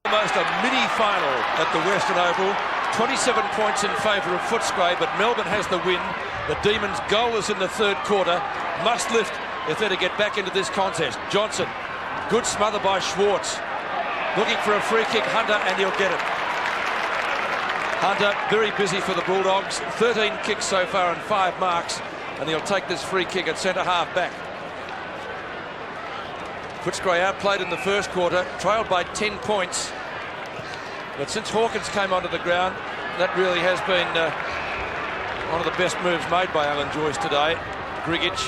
Almost a mini-final at the Western Oval. 27 points in favour of Footscray, but Melbourne has the win. The Demons goalless in the third quarter. Must lift if they're to get back into this contest. Johnson, good smother by Schwartz. Looking for a free kick, Hunter, and he'll get it. Hunter, very busy for the Bulldogs. 13 kicks so far and 5 marks, and he'll take this free kick at centre-half back. Footscray outplayed in the first quarter, trailed by 10 points. But since Hawkins came onto the ground, that really has been one of the best moves made by Alan Joyce today. Grigic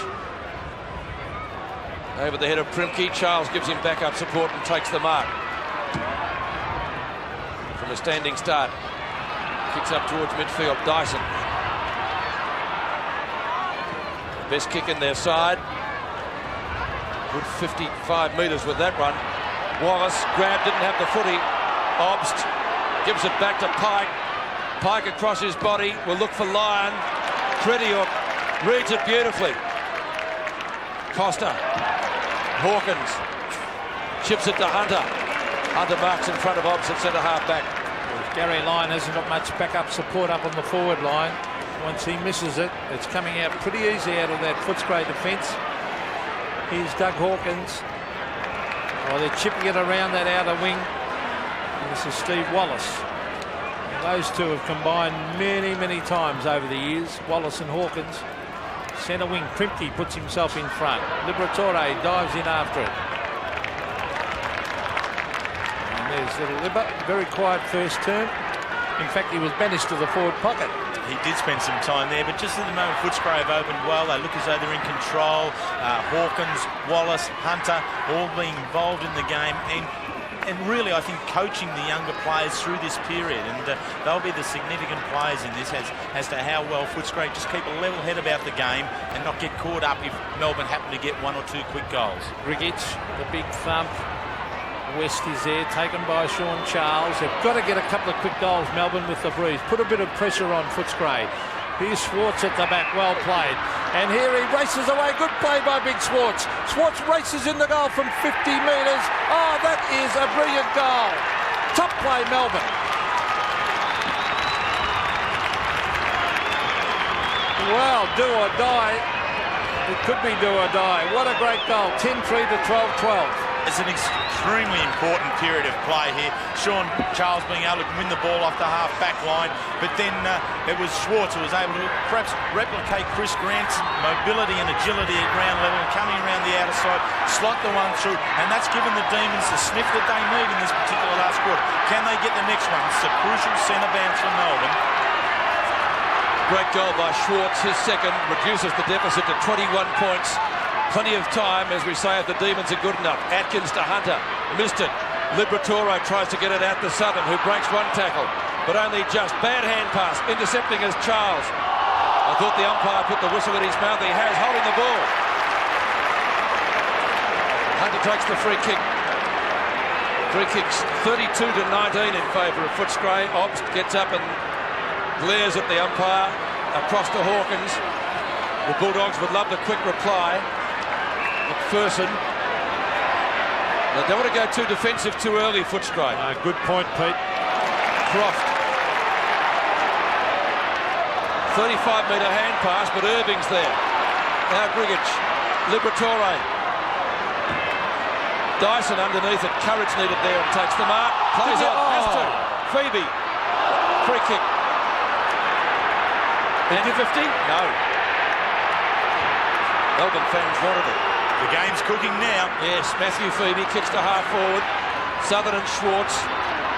over the head of Primke. Charles gives him backup support and takes the mark. From a standing start. Kicks up towards midfield. Dyson. Best kick in their side. Good 55 metres with that run. Wallace grabbed, didn't have the footy. Obst gives it back to Pike. Pike across his body will look for Lyon. Crediuk reads it beautifully. Costa. Hawkins chips it to Hunter. Hunter marks in front of Obst at centre-half back. Gary Lyon hasn't got much backup support up on the forward line. Once he misses it, it's coming out pretty easy out of that Footscray defence. Here's Doug Hawkins. Oh, they're chipping it around that outer wing. And this is Steve Wallace. And those two have combined many, many times over the years. Wallace and Hawkins. Centre wing, Primke puts himself in front. Liberatore dives in after it. And there's little Libba. Very quiet first turn. In fact, he was banished to the forward pocket. He did spend some time there, but just at the moment Footscray have opened well. They look as though they're in control. Hawkins, Wallace, Hunter all being involved in the game, and really I think coaching the younger players through this period, and they'll be the significant players in this as to how well Footscray just keep a level head about the game and not get caught up if Melbourne happen to get 1 or 2 quick goals. Grigic, the big thump. West is there, taken by Sean Charles. They've got to get a couple of quick goals, Melbourne, with the breeze. Put a bit of pressure on Footscray. Here's Schwartz at the back, well played. And here he races away. Good play by Big Schwartz. Schwartz races in the goal from 50 metres. Oh, that is a brilliant goal. Top play, Melbourne. Well, do or die. It could be do or die. What a great goal. 10-3 to 12-12. It's an extremely important period of play here. Sean Charles being able to win the ball off the half-back line, but then it was Schwartz who was able to perhaps replicate Chris Grant's mobility and agility at ground level, coming around the outer side, slot the one through, and that's given the Demons the sniff that they need in this particular last quarter. Can they get the next one? It's a crucial centre bounce for Melbourne. Great goal by Schwartz. His second reduces the deficit to 21 points. Plenty of time, as we say, if the Demons are good enough. Atkins to Hunter. Missed it. Liberatore tries to get it out to Southern, who breaks one tackle, but only just. Bad hand pass. Intercepting is Charles. I thought the umpire put the whistle in his mouth. He has, holding the ball. Hunter takes the free kick. Free kicks 32 to 19 in favour of Footscray. Obst gets up and glares at the umpire. Across to Hawkins. The Bulldogs would love the quick reply. McPherson. They don't want to go too defensive too early, Footscray. Good point, Pete. Croft. 35-metre hand pass, but Irving's there. Now Grigic. Liberatore. Dyson underneath it. Courage needed there and takes the mark. Plays on. Has to. Phoebe. Free kick. And 50? No. Melbourne fans wanted it. The game's cooking now. Yes, Matthew Phoebe kicks to half forward. Southern and Schwartz.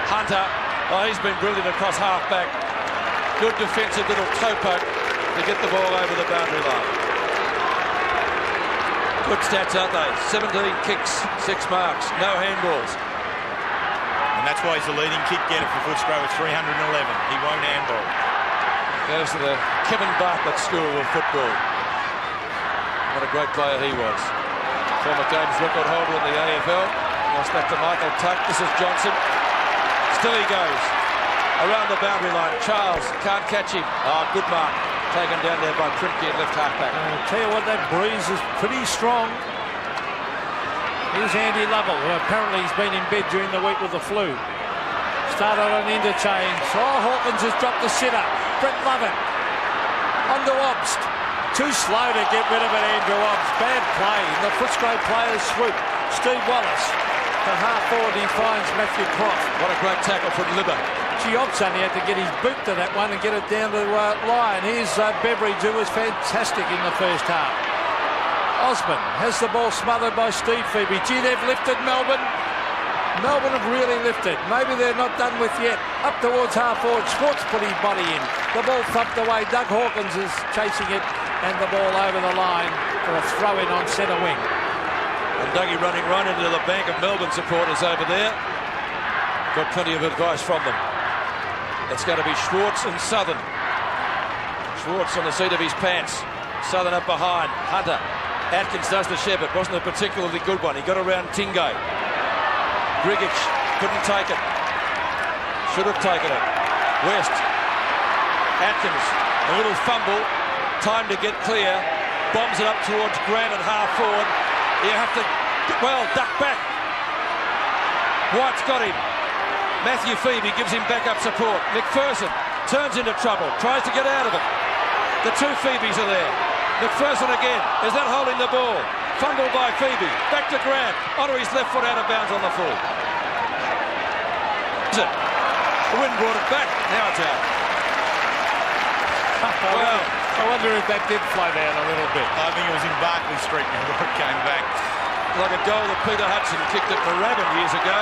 Hunter. Oh, he's been brilliant across half back. Good defensive little toe poke to get the ball over the boundary line. Good stats, aren't they? 17 kicks, 6 marks, no handballs. And that's why he's the leading kick getter for Footscray with 311. He won't handball. Goes to the Kevin Bartlett School of Football. What a great player he was. Former games record holder in the AFL. Goes back to Michael Tuck. This is Johnson. Still he goes. Around the boundary line. Charles can't catch him. Oh, good mark. Taken down there by Primke at left half back. I'll tell you what, that breeze is pretty strong. Here's Andy Lovell, who apparently has been in bed during the week with the flu. Started on interchange. Oh, Hawkins has dropped the sitter. Brett Lovett. On to Obst. Too slow to get rid of it, Andrew Obst. Bad play. The Footscray players swoop. Steve Wallace. The half forward, he finds Matthew Croft. What a great tackle from Libba. Gee, Obst only had to get his boot to that one and get it down to the line. Here's Beveridge, who was fantastic in the first half. Osborne has the ball smothered by Steve Phoebe. Gee, they've lifted Melbourne. Melbourne have really lifted. Maybe they're not done with yet. Up towards half forward. Schwartz put his body in. The ball thumped away. Doug Hawkins is chasing it and the ball over the line for a throw in on centre wing. And Dougie running right into the bank of Melbourne supporters over there. Got plenty of advice from them. It's going to be Schwartz and Southern. Schwartz on the seat of his pants. Southern up behind. Hunter. Atkins does the shepherd. Wasn't a particularly good one. He got around Tingay. Grigic couldn't take it. Should have taken it. West. Atkins. A little fumble. Time to get clear. Bombs it up towards Grant at half forward. You have to, well, duck back. White's got him. Matthew Phoebe gives him backup support. McPherson turns into trouble. Tries to get out of it. The two Phoebes are there. McPherson again. Is that holding the ball? Fumble by Phoebe. Back to Grant. Onto his left foot out of bounds on the full. The wind brought it back. Now it's out. Well, I wonder if that did flow down a little bit. I think it was in Barclay Street before it came back. Like a goal that Peter Hudson kicked at Moorabbin years ago.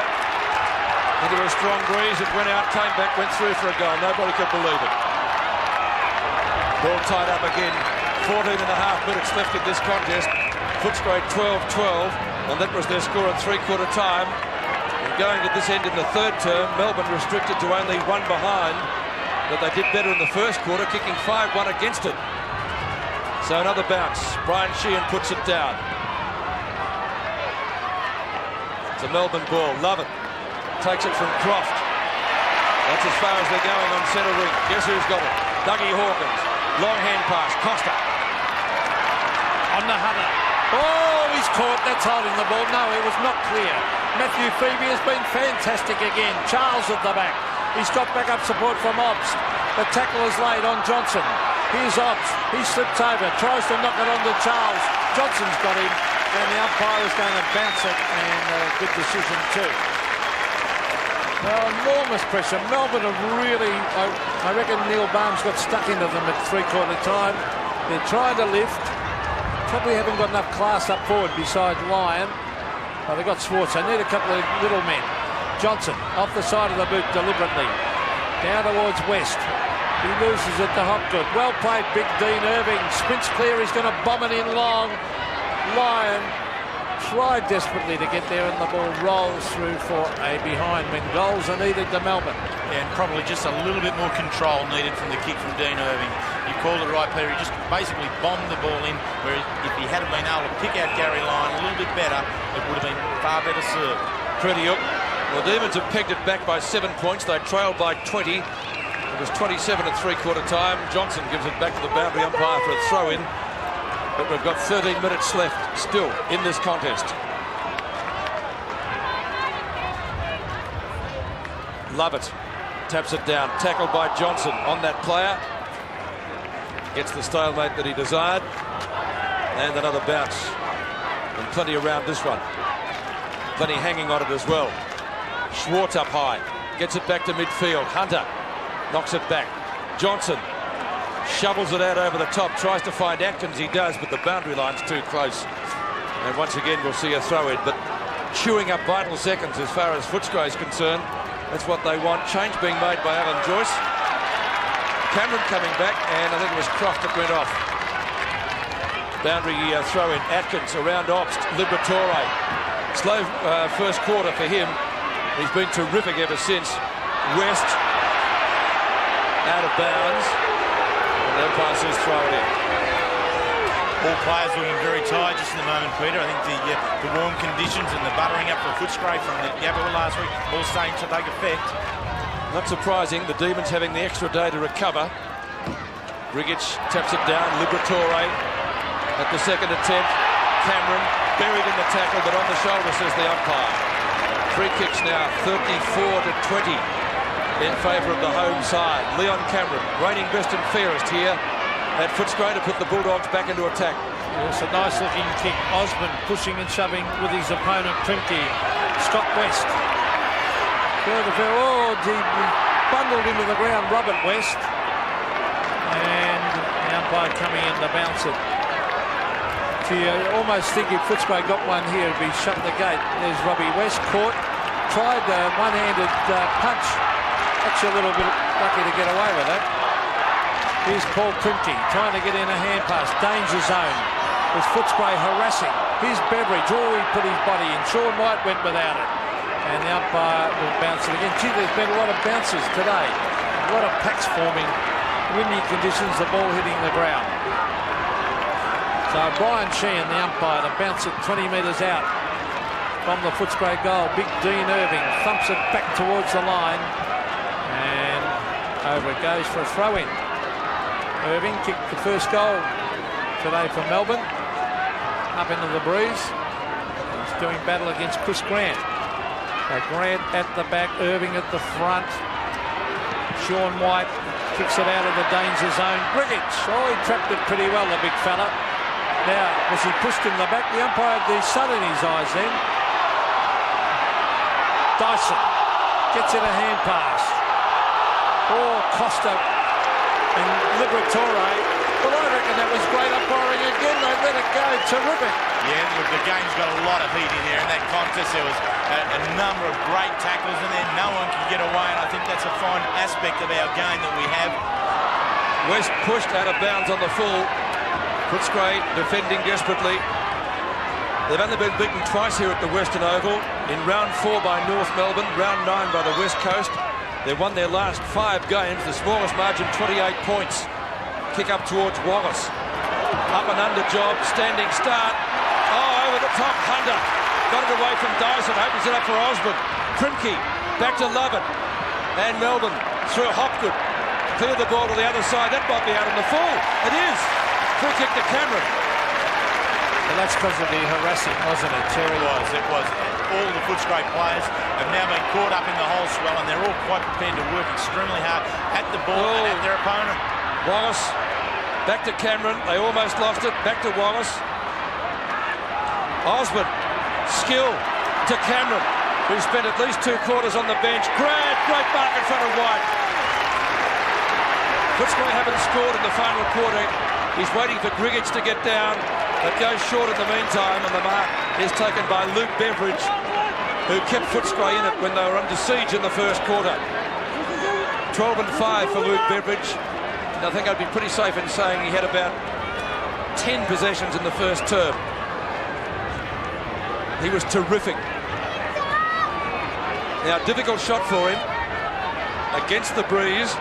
Into a strong breeze. It went out, came back, went through for a goal. Nobody could believe it. Ball tied up again. 14 and a half minutes left in this contest. Footscray 12-12, and that was their score at three-quarter time. And going to this end in the third term, Melbourne restricted to only one behind, but they did better in the first quarter, kicking 5-1 against it. So another bounce. Brian Sheehan puts it down. It's a Melbourne ball. Lovett takes it from Croft. That's as far as they're going on centre wing. Guess who's got it? Dougie Hawkins. Long hand pass. Costa. On the Hunter. Oh, he's caught. That's holding the ball. No, it was not clear. Matthew Phoebe has been fantastic again. Charles at the back. He's got backup support from Obst. The tackle is laid on Johnson. Here's Obst. He slips over. Tries to knock it onto Charles. Johnson's got him. And the umpire is going to bounce it. And a good decision too. Well, enormous pressure. Melbourne have really, I reckon Neil Barnes got stuck into them at three-quarter time. They're trying to lift. Probably haven't got enough class up forward beside Lyon. But they've got Schwartz. They need a couple of little men. Johnson off the side of the boot deliberately. Down towards West. He loses it to Hopgood. Well played, Big Dean Irving. Sprints clear. He's going to bomb it in long. Lyon tried desperately to get there, and the ball rolls through for a behind when goals are needed to Melbourne. Yeah, and probably just a little bit more control needed from the kick from Dean Irving. You called it right, Peter. He just basically bombed the ball in, where if he had been able to pick out Gary Lyon a little bit better, it would have been far better served. Pretty up. Well, the Demons have pegged it back by 7 points. They trailed by 20. It was 27 at three-quarter time. Johnson gives it back to the boundary umpire for a throw-in. But we've got 13 minutes left still in this contest. Lovett taps it down. Tackled by Johnson on that player. Gets the stalemate that he desired. And another bounce. And plenty around this one. Plenty hanging on it as well. Schwartz up high. Gets it back to midfield. Hunter knocks it back. Johnson shovels it out over the top. Tries to find Atkins. He does, but the boundary line's too close. And once again, we'll see a throw-in. But chewing up vital seconds as far as Footscray is concerned. That's what they want. Change being made by Alan Joyce. Cameron coming back, and I think it was Croft that went off. Boundary throw-in. Atkins around Obst. Liberatore. Slow first quarter for him. He's been terrific ever since. West out of bounds. And the umpire says throw it in. All players looking very tired just in the moment, Peter. I think the warm conditions and the buttering up for Footscray from the Yabba last week all starting to take effect. Not surprising, the Demons having the extra day to recover. Grigic taps it down. Liberatore at the second attempt. Cameron buried in the tackle, but on the shoulder, says the umpire. Free kicks now, 34-20. in favour of the home side. Leon Cameron, reigning best and fairest here at Footscray to put the Bulldogs back into attack. It's a nice looking kick. Osmond pushing and shoving with his opponent Primke. Scott West. Oh, he bundled into the ground Robert West. And the umpire coming in to bounce it. You almost think if Footscray got one here, it'd be shut the gate. There's Robbie West caught. Tried a one-handed punch. Actually a little bit lucky to get away with that. Here's Paul Primke trying to get in a hand pass. Danger zone. There's Footscray harassing. Here's Beveridge. Oh, he put his body in. Sean White went without it. And the umpire will bounce it again. Gee, there's been a lot of bounces today. A lot of packs forming. Windy conditions, the ball hitting the ground. So Brian Sheehan, the umpire, to bounce it 20 metres out from the Footscray goal. Big Dean Irving thumps it back towards the line. And over it goes for a throw-in. Irving kicked the first goal today for Melbourne. Up into the breeze. He's doing battle against Chris Grant. So Grant at the back, Irving at the front. Sean White kicks it out of the danger zone. Brigich, oh, he trapped it pretty well, the big fella. Now, was he pushed in the back? The umpire had the sun in his eyes then. Dyson gets in a hand pass. Oh, Costa and Liberatore. Well, I reckon that was great umpiring again. They let it go. Terrific. Yeah, look, the game's got a lot of heat in there. In that contest, there was a number of great tackles, and then no one can get away. And I think that's a fine aspect of our game that we have. West pushed out of bounds on the full. Footscray defending desperately. They've only been beaten twice here at the Western Oval. In round 4 by North Melbourne, round 9 by the West Coast. They've won their last 5 games, the smallest margin, 28 points. Kick up towards Wallace. Up and under job, standing start. Oh, over the top, Hunter. Got it away from Dyson, opens it up for Osborne. Primke, back to Lovett. And Melbourne through Hopgood. Clear the ball to the other side. That might be out on the full. It is. Free kick to Cameron. Well, that's because of the harassing, wasn't it, Terry? It was. All the Footscray players have now been caught up in the whole swell, and they're all quite prepared to work extremely hard at the ball and at their opponent. Wallace, back to Cameron. They almost lost it. Back to Wallace. Osmond, skill to Cameron, who spent at least 2 quarters on the bench. Great mark in front of White. Footscray haven't scored in the final quarter. He's waiting for Grigich to get down. That goes short in the meantime, and the mark is taken by Luke Beveridge, who kept Footscray in it when they were under siege in the first quarter. 12 and 5 for Luke Beveridge. And I think I'd be pretty safe in saying he had about 10 possessions in the first term. He was terrific. Now, difficult shot for him against the breeze.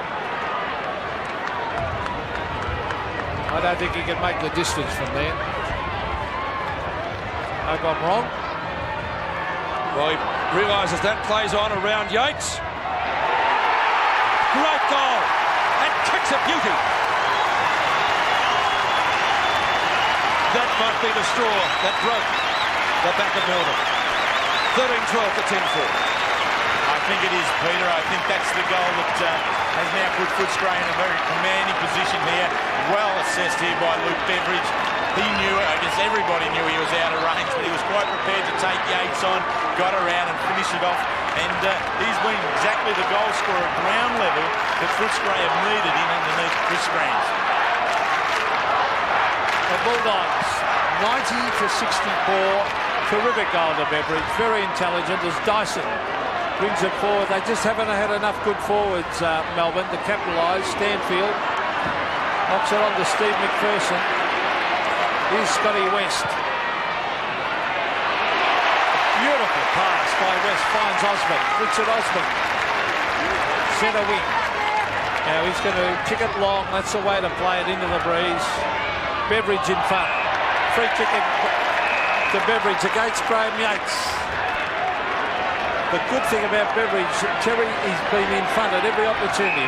I don't think he can make the distance from there. Hope I'm wrong. Well, he realises that plays on around Yates. Great goal. And kicks a beauty. That might be the straw that broke the back of Melbourne. 13-12 to 10-4. I think it is, Peter. I think that's the goal that has now put Footscray in a very commanding position here. Well assessed here by Luke Beveridge. He knew, I guess everybody knew he was out of range, but he was quite prepared to take Yates on, got around and finish it off. And he's been exactly the goal scorer at ground level that Footscray have needed in underneath Chris Grant. The Bulldogs, 90 to 64. Terrific goal to Beveridge. Very intelligent as Dyson brings it forward. They just haven't had enough good forwards, Melbourne, to capitalise. Stanfield knocks it on to Steve McPherson. Here's Scotty West. Beautiful pass by West, finds Osmond. Richard Osmond. Centre wing. Now he's going to kick it long. That's the way to play it into the breeze. Beveridge in front. Free kick to Beveridge against Graham Yates. The good thing about Beveridge, Terry, he's been in front at every opportunity.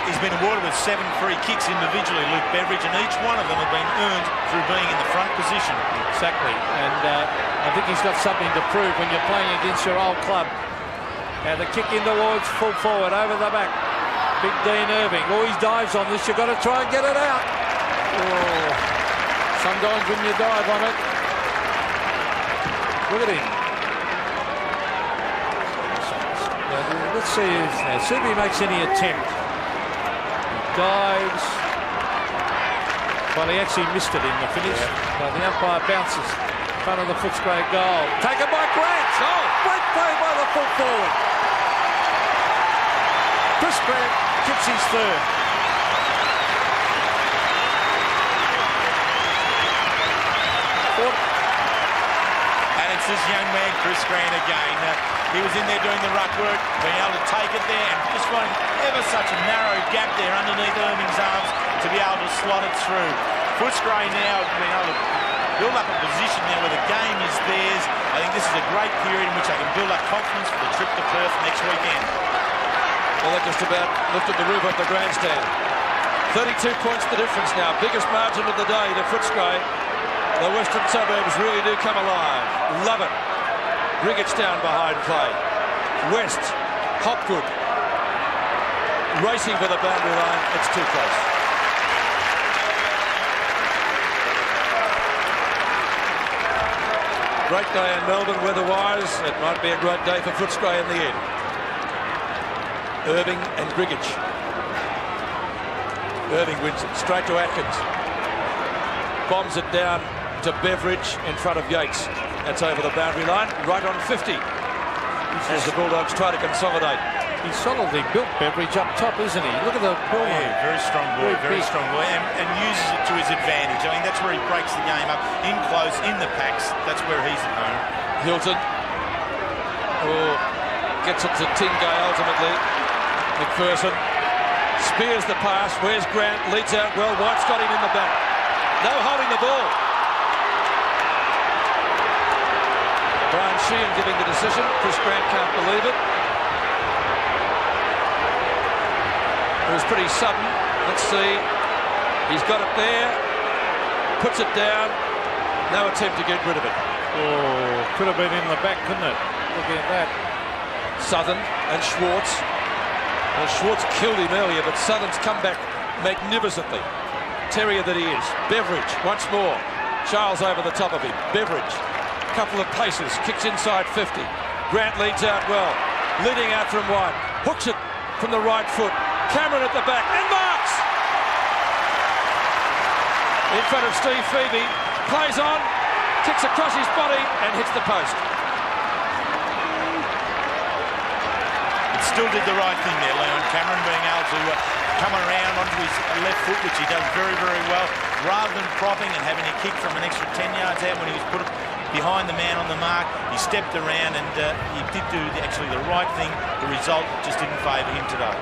He's been awarded with 7 free kicks individually, Luke Beveridge, and each one of them have been earned through being in the front position. Exactly, and I think he's got something to prove when you're playing against your old club. And the kick in towards full forward, over the back. Big Dean Irving. Oh, he dives on this. You've got to try and get it out. Oh, sometimes when you dive on it. Look at him. Let's see if he makes any attempt. He dives. Well, he actually missed it in the finish. But the umpire bounces in front of the Footscray goal. Taken by Grant. Oh, great play by the full forward. Chris Grant gets his third. And it's this young man, Chris Grant, again. He was in there doing the ruck work, being able to take it there and just finding ever such a narrow gap there underneath Irving's arms to be able to slot it through. Footscray now being able to build up a position there where the game is theirs. I think this is a great period in which they can build up confidence for the trip to Perth next weekend. Well, that just about lifted the roof off the grandstand. 32 points the difference now. Biggest margin of the day to Footscray. The western suburbs really do come alive. Love it. Riggich down behind play. West, Hopgood. Racing for the boundary line. It's too close. Great day in Melbourne weather-wise. It might be a great day for Footscray in the end. Irving and Riggich. Irving wins it straight to Atkins. Bombs it down to Beveridge in front of Yates. That's over the boundary line, right on 50. As the Bulldogs try to consolidate. He's solidly built, Beveridge, up top, isn't he? Look at the ball. Yeah, very strong boy, very strong boy, and uses it to his advantage. I mean, that's where he breaks the game up, in close, in the packs. That's where he's at home. Hilton. Oh, gets it to Tingay ultimately. McPherson spears the pass. Where's Grant? Leads out well. White's got him in the back. No holding the ball. Brian Sheehan giving the decision. Chris Grant can't believe it. It was pretty sudden. Let's see. He's got it there. Puts it down. No attempt to get rid of it. Oh, could have been in the back, couldn't it? Looking at that. Southern and Schwartz. Well, Schwartz killed him earlier, but Southern's come back magnificently. Terrier that he is. Beveridge once more. Charles over the top of him. Beveridge. Couple of paces. Kicks inside 50. Grant leads out well. Leading out from White. Hooks it from the right foot. Cameron at the back. And marks! In front of Steve Phoebe. Plays on. Kicks across his body and hits the post. Still did the right thing there, Leon Cameron, being able to come around onto his left foot, which he does very, very well, rather than propping and having a kick from an extra 10 yards out when he was put behind the man on the mark. He stepped around and he did do actually the right thing. The result just didn't favour him today.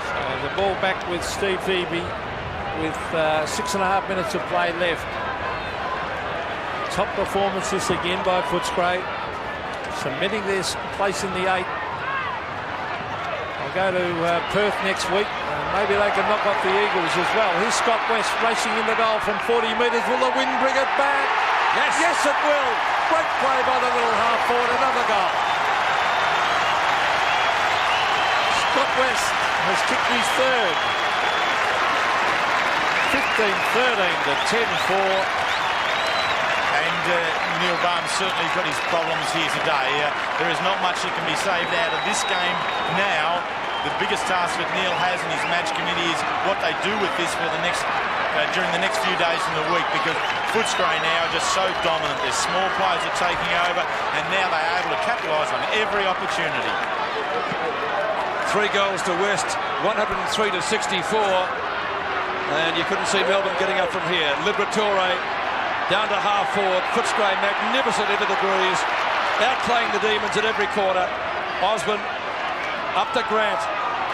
So the ball back with Steve Phoebe with 6.5 minutes of play left. Top performance this again by Footscray, cementing their place in the 8. Go to Perth next week. Maybe they can knock off the Eagles as well. Here's Scott West racing in the goal from 40 metres. Will the wind bring it back? Yes. Yes, it will. Great play by the little half forward. Another goal. Scott West has kicked his third. 15-13 to 10-4. And Neil Barnes certainly got his problems here today. There is not much that can be saved out of this game now. The biggest task that Neil has in his match committee is what they do with this for the next during the next few days in the week, because Footscray now are just so dominant. Their small players are taking over, and now they're able to capitalise on every opportunity. 3 goals to West, 103 to 64, and you couldn't see Melbourne getting up from here. Liberatore down to half forward. Footscray magnificent into the breeze, outplaying the Demons at every corner. Osborne up to Grant,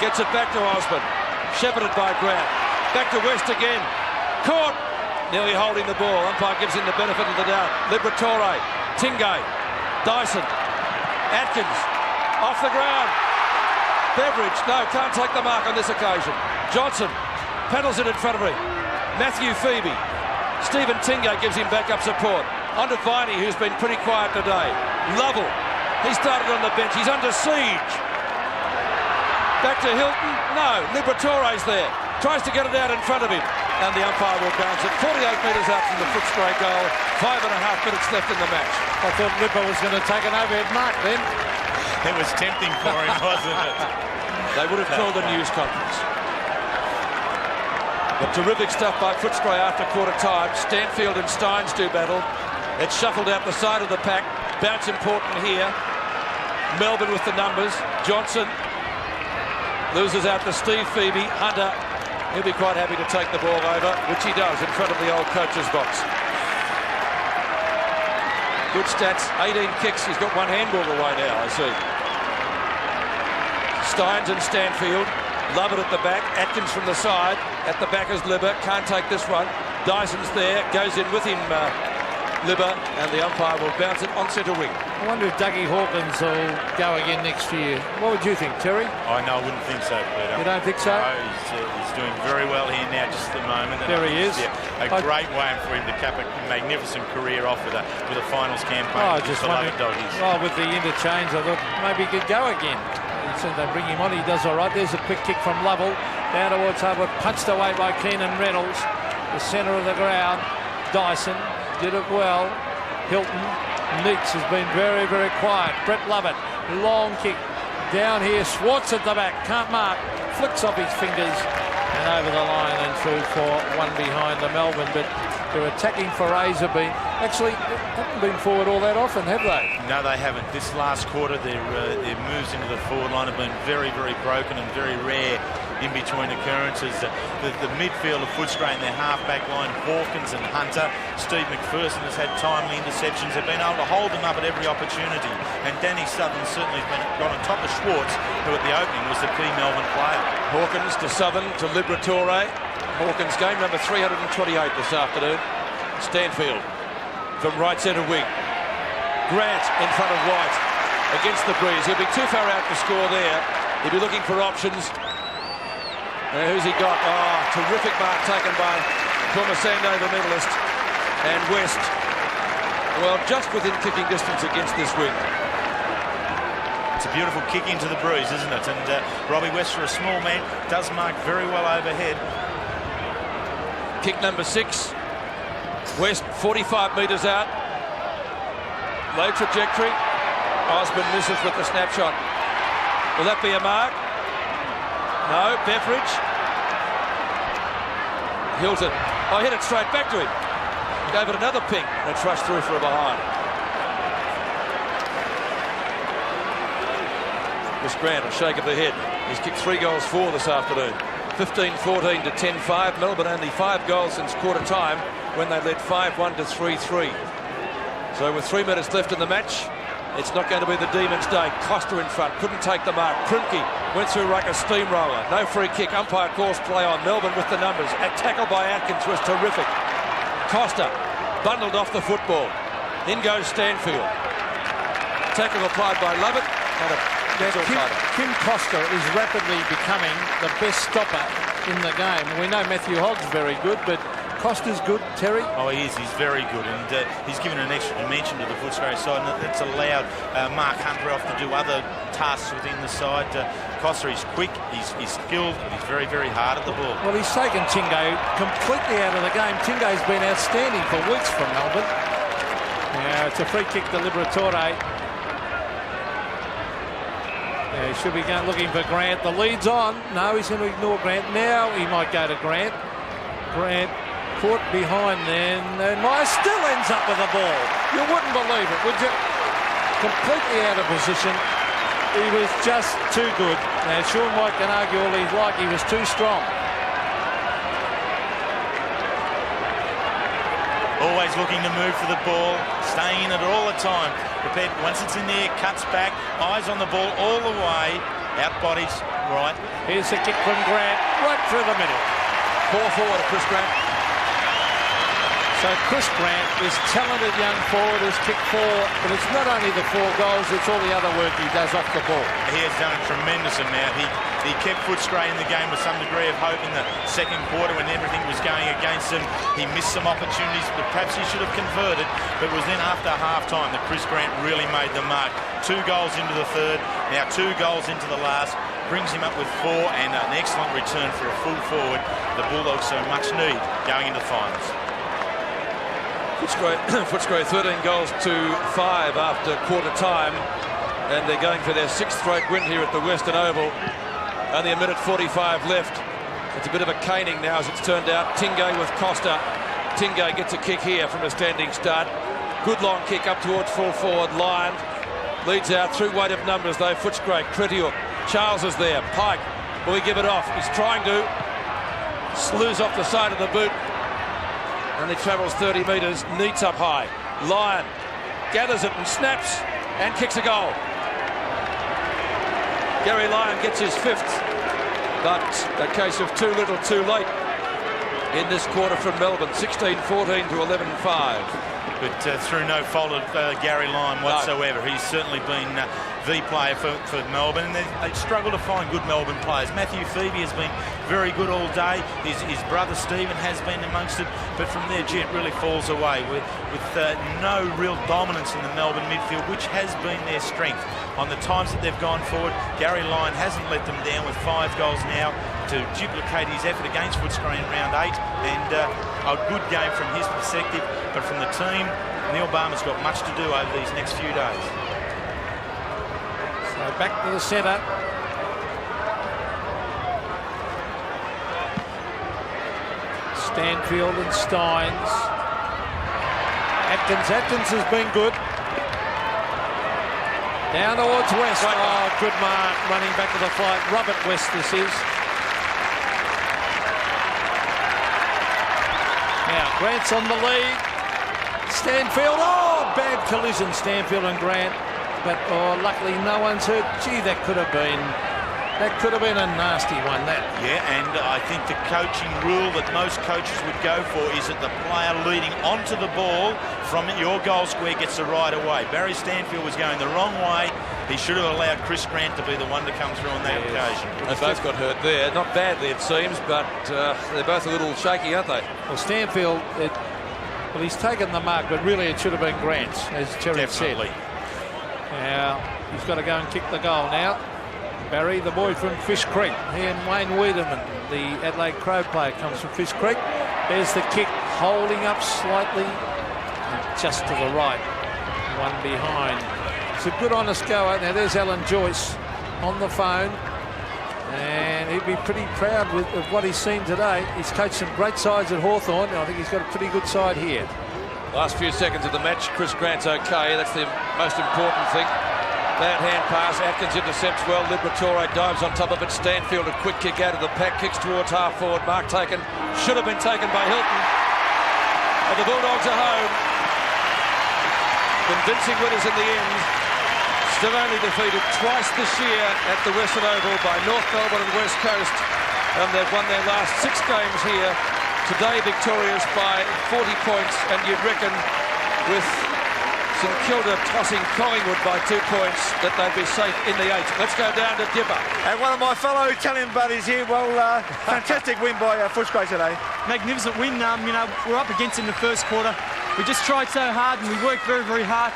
gets it back to Osborne, shepherded by Grant, back to West again, caught, nearly holding the ball. Umpire gives him the benefit of the doubt. Liberatore, Tingay, Dyson, Atkins, off the ground. Beveridge, no, can't take the mark on this occasion. Johnson pedals it in front of him. Matthew Phoebe. Stephen Tingay gives him backup support. On to Viney, who's been pretty quiet today. Lovell He started on the bench. He's under siege. Back to Hilton. No, Liberatore's there. Tries to get it out in front of him. And the umpire will bounce it 48 metres out from the Footscray goal. 5.5 minutes left in the match. I thought Lipper was going to take an overhead mark then. It was tempting for him, wasn't it? They would have called a news conference. But terrific stuff by Footscray after quarter time. Stanfield and Steins do battle. It's shuffled out the side of the pack. Bounce important here. Melbourne with the numbers. Johnson loses out to Steve Phoebe. Hunter, he'll be quite happy to take the ball over, which he does in front of the old coach's box. Good stats, 18 kicks. He's got one handball away now, I see. Steins and Stanfield. Love it at the back. Atkins from the side. At the back is Libber. Can't take this one. Dyson's there. Goes in with him, Libber. And the umpire will bounce it on centre wing. I wonder if Dougie Hawkins will go again next year. What would you think, Terry? Oh, no, I wouldn't think so, Peter. You don't think so? No, he's doing very well here now just at the moment. There he is. Yeah, a great way for him to cap a magnificent career off with a finals campaign. Oh, with just the beloved Doggies. Well, with the interchange, I thought maybe he could go again. So they bring him on. He does all right. There's a quick kick from Lovell. Down towards Hubbard. Punched away by Keenan Reynolds. The centre of the ground. Dyson did it well. Hilton. Neitz has been very, very quiet. Brett Lovett. Long kick. Down here. Swartz at the back. Can't mark. Flicks off his fingers. And over the line and through for one behind the Melbourne. But they're attacking forays have been... Actually, haven't been forward all that often, have they? No, they haven't. This last quarter, their moves into the forward line have been very, very broken and very rare in between occurrences. The midfield of Footscray and their half-back line, Hawkins and Hunter. Steve McPherson has had timely interceptions. They've been able to hold them up at every opportunity. And Danny Southern certainly has gone on top of Schwartz, who at the opening was the key Melbourne player. Hawkins to Southern to Liberatore. Hawkins game number 328 this afternoon. Stanfield from right centre wing. Grant in front of White against the breeze. He'll be too far out to score there. He'll be looking for options. Who's he got? Oh, terrific mark taken by Pumasando, the medalist, and West. Well, just within kicking distance against this wing. It's a beautiful kick into the breeze, isn't it? And Robbie West, for a small man, does mark very well overhead. Kick number 6. West 45 metres out. Low trajectory. Osborne misses with the snapshot. Will that be a mark? No. Beveridge. Hilton. Oh, hit it straight back to him. Gave it another ping and it's rushed through for a behind. Chris Grant, a shake of the head. He's kicked 3 goals for this afternoon. 15-14 to 10-5. Melbourne only 5 goals since quarter time when they led 5-1 to 3-3. So with 3 minutes left in the match, it's not going to be the Demons' day. Costa in front, couldn't take the mark. Primke went through like a steamroller. No free kick. Umpire calls play on. Melbourne with the numbers. A tackle by Atkins was terrific. Costa bundled off the football. In goes Stanfield. Tackle applied by Lovett. And Kim Costa is rapidly becoming the best stopper in the game. We know Matthew Hogg's very good, but Costa's good, Terry. Oh, he is. He's very good, and he's given an extra dimension to the Footscray side, and it's allowed Mark Hunter off to do other tasks within the side. Costa is quick, he's skilled, and he's very, very hard at the ball. Well, he's taken Tingo completely out of the game. Tingo's been outstanding for weeks from Melbourne. Yeah, it's a free kick to Liberatore. Yeah, he should be going looking for Grant. The lead's on. No, he's going to ignore Grant. Now he might go to Grant. Grant caught behind then, and Myers still ends up with the ball. You wouldn't believe it, would you? Completely out of position. He was just too good. Now, Sean White can argue all he's like. He was too strong. Always looking to move for the ball, staying in it all the time. Prepared, once it's in there, cuts back, eyes on the ball all the way, out bodies, right. Here's a kick from Grant, right through the middle. Ball forward, Chris Grant. So Chris Grant, this talented young forward, has kicked 4, but it's not only the 4 goals, it's all the other work he does off the ball. He has done a tremendous amount. He kept Footscray in the game with some degree of hope in the second quarter when everything was going against him. He missed some opportunities, but perhaps he should have converted. But it was then after half-time that Chris Grant really made the mark. 2 goals into the third, now 2 goals into the last. Brings him up with 4 and an excellent return for a full forward. The Bulldogs so much need going into the finals. Footscray 13 goals to 5 after quarter time, and they're going for their 6th straight win here at the Western Oval. Only a minute 45 left. It's a bit of a caning now, as it's turned out. Tingay with Costa. Tingay gets a kick here from a standing start. Good long kick up towards full forward. Lyon leads out through weight of numbers though. Footscray, Cretiuk, Charles is there. Pike, will he give it off? He's trying to. Slews off the side of the boot. And he travels 30 metres, neats up high. Lyon gathers it and snaps and kicks a goal. Gary Lyon gets his 5th, but a case of too little too late in this quarter from Melbourne. 16-14 to 11-5. But through no fault of Gary Lyon whatsoever. No. He's certainly been the player for Melbourne, and they struggle to find good Melbourne players. Matthew Phoebe has been very good all day. His brother Stephen has been amongst it, but from there, it really falls away with no real dominance in the Melbourne midfield, which has been their strength. On the times that they've gone forward, Gary Lyon hasn't let them down with 5 goals now to duplicate his effort against Footscray in round 8, and a good game from his perspective, but from the team, Neil Barmer's got much to do over these next few days. So back to the centre. Stanfield and Steins. Atkins has been good. Down towards West. Oh, good mark, running back to the flight. Robert West this is. Now, Grant's on the lead. Stanfield, oh, bad collision, Stanfield and Grant. But, oh, luckily no one's hurt. Gee, that could have been a nasty one, that. Yeah, and I think the coaching rule that most coaches would go for is that the player leading onto the ball from your goal square gets the right away. Barry Stanfield was going the wrong way. He should have allowed Chris Grant to be the one to come through on that occasion. They both got hurt there. Not badly, it seems, but they're both a little shaky, aren't they? Well, Stanfield, he's taken the mark, but really it should have been Grant's, as Terry said. Now, he's got to go and kick the goal now. Barry, the boy from Fish Creek. He and Wayne Wiedemann, the Adelaide Crow player, comes from Fish Creek. There's the kick, holding up slightly, just to the right. One behind. It's a good, honest goer. Now, there's Alan Joyce on the phone. And he'd be pretty proud of what he's seen today. He's coached some great sides at Hawthorn. I think he's got a pretty good side here. Last few seconds of the match, Chris Grant's okay. That's the most important thing. Bad hand pass. Atkins intercepts well. Liberatore dives on top of it. Stanfield, a quick kick out of the pack. Kicks towards half forward. Mark taken. Should have been taken by Hilton. But the Bulldogs are home. Convincing winners in the end. Still only defeated twice this year at the Western Oval by North Melbourne and West Coast. And they've won their last 6 games here. Today victorious by 40 points. And you'd reckon with St Kilda tossing Collingwood by 2 points that they'd be safe in the 8. Let's go down to Dipper. And one of my fellow Italian buddies here. Well, fantastic win by Footscray today. Magnificent win. We're up against in the first quarter. We just tried so hard and we worked very, very hard.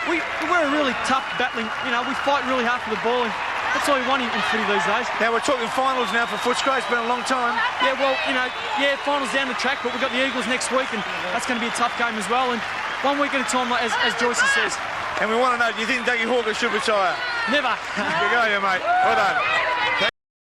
We're really tough battling. We fight really hard for the ball. And that's all we want in footy these days. Now we're talking finals now for Footscray. It's been a long time. Yeah, well, finals down the track, but we've got the Eagles next week, and that's going to be a tough game as well. And 1 week at a time, as Joyce says. And we want to know, do you think Dougie Hawkins should retire? Never. Good go, you mate. Well done.